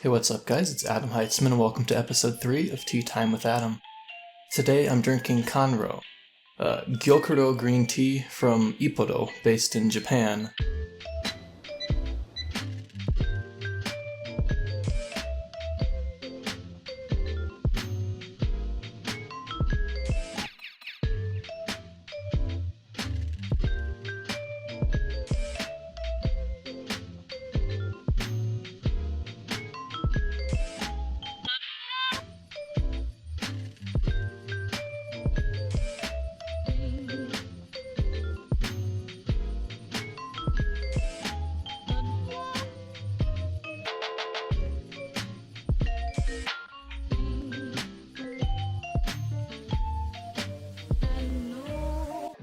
Hey, what's up guys? It's Adam Heitzman and welcome to episode 3 of Tea Time with Adam. Today I'm drinking Kanro, Gyokuro green tea from Ippodo, based in Japan.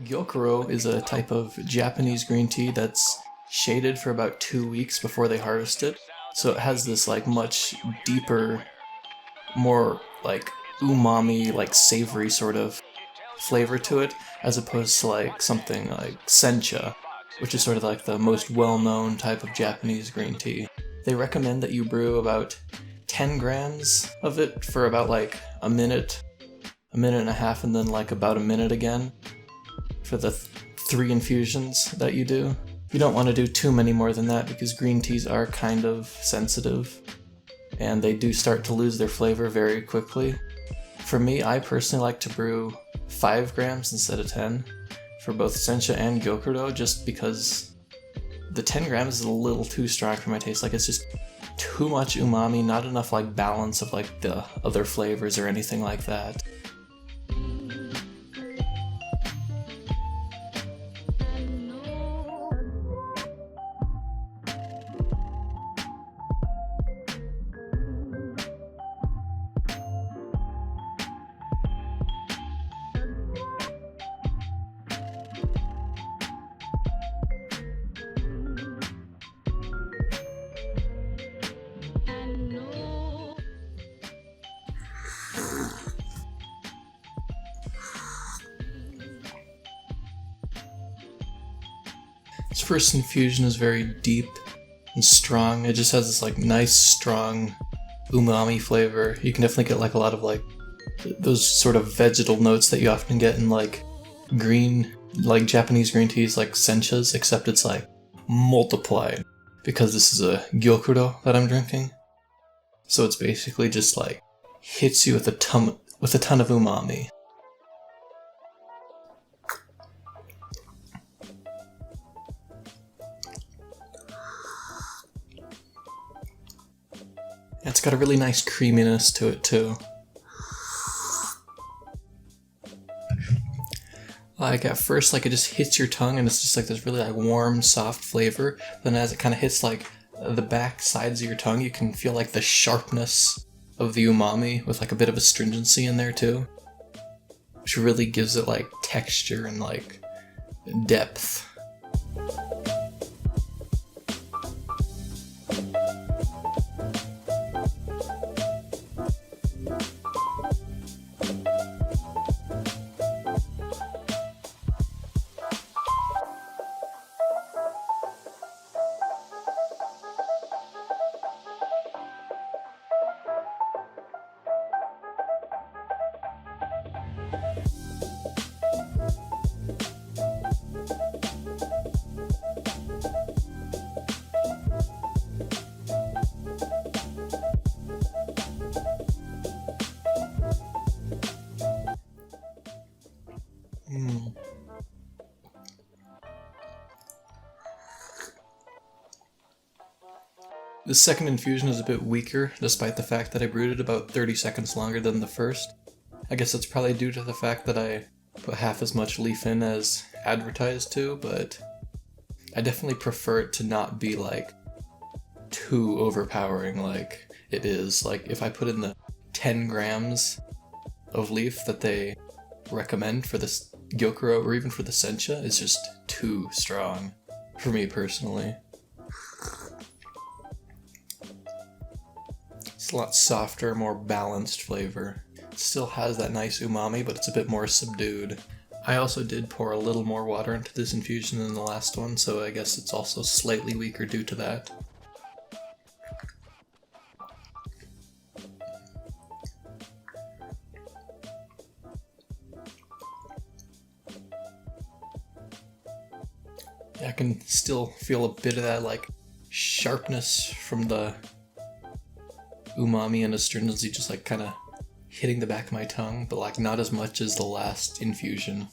Gyokuro is a type of Japanese green tea that's shaded for about 2 weeks before they harvest it. So it has this much deeper, more umami, savory sort of flavor to it, as opposed to something like sencha, which is sort of the most well-known type of Japanese green tea. They recommend that you brew about 10 grams of it for about a minute and a half, and then about a minute again for the 3 infusions that you do. You don't want to do too many more than that because green teas are kind of sensitive and they do start to lose their flavor very quickly. For me, I personally like to brew 5 grams instead of 10 for both sencha and gyokuro, just because the 10 grams is a little too strong for my taste. It's just too much umami, not enough balance of the other flavors or anything like that. This first infusion is very deep and strong. It just has this nice strong umami flavor. You can definitely get a lot of those sort of vegetal notes that you often get in green, Japanese green teas like senchas, except it's multiplied because this is a gyokuro that I'm drinking. So it's basically just hits you with a ton of umami. It's got a really nice creaminess to it too. At first, it just hits your tongue and it's just this really warm, soft flavor. Then as it kind of hits the back sides of your tongue, you can feel the sharpness of the umami with a bit of astringency in there too, which really gives it texture and depth. The second infusion is a bit weaker, despite the fact that I brewed it about 30 seconds longer than the first. I guess that's probably due to the fact that I put half as much leaf in as advertised to, but I definitely prefer it to not be too overpowering like it is. If I put in the 10 grams of leaf that they recommend for this gyokuro or even for the sencha, it's just too strong for me personally. It's a lot softer, more balanced flavor. It still has that nice umami, but it's a bit more subdued. I also did pour a little more water into this infusion than the last one, so I guess it's also slightly weaker due to that. I can still feel a bit of that like sharpness from the umami and astringency just like kind of hitting the back of my tongue, but like not as much as the last infusion.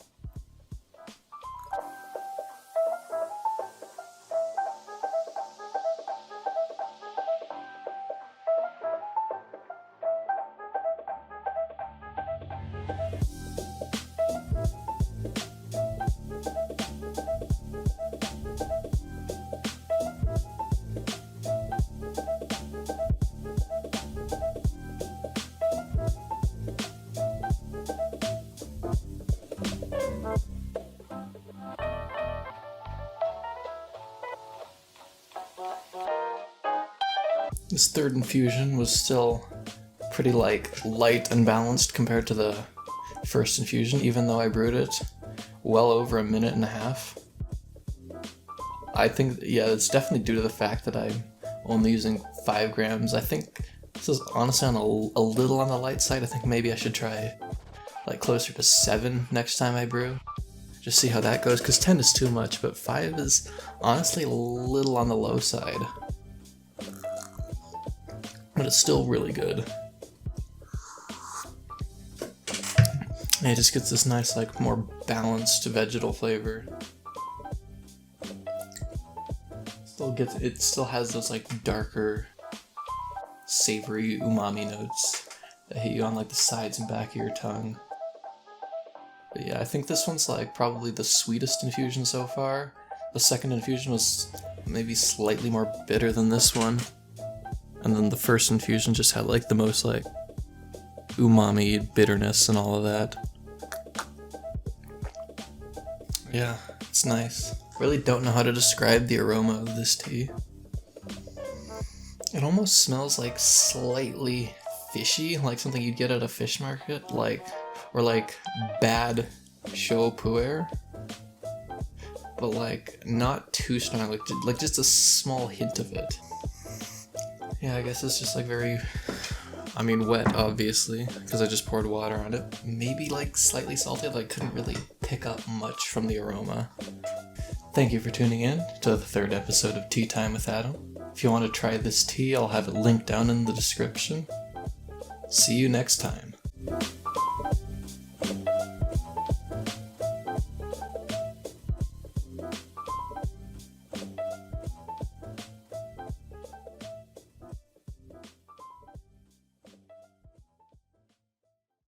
This third infusion was still pretty like light and balanced compared to the first infusion, even though I brewed it well over a minute and a half. I think, yeah, it's definitely due to the fact that I'm only using 5 grams. I think this is honestly on a little on the light side. I think maybe I should try like closer to 7 next time I brew. Just see how that goes, because 10 is too much, but 5 is honestly a little on the low side. But it's still really good. And it just gets this nice, like, more balanced vegetal flavor. It still has those, like, darker, savory umami notes that hit you on, like, the sides and back of your tongue. But yeah, I think this one's, like, probably the sweetest infusion so far. The second infusion was maybe slightly more bitter than this one. And then the first infusion just had like the most like umami bitterness and all of that. Yeah, it's nice. Really don't know how to describe the aroma of this tea. It almost smells like slightly fishy, like something you'd get at a fish market, or like bad show pu'er. But like not too strong, like just a small hint of it. Yeah, I guess it's just like very, wet obviously, because I just poured water on it. Maybe like slightly salty, like couldn't really pick up much from the aroma. Thank you for tuning in to the 3rd episode of Tea Time with Adam. If you want to try this tea, I'll have it linked down in the description. See you next time.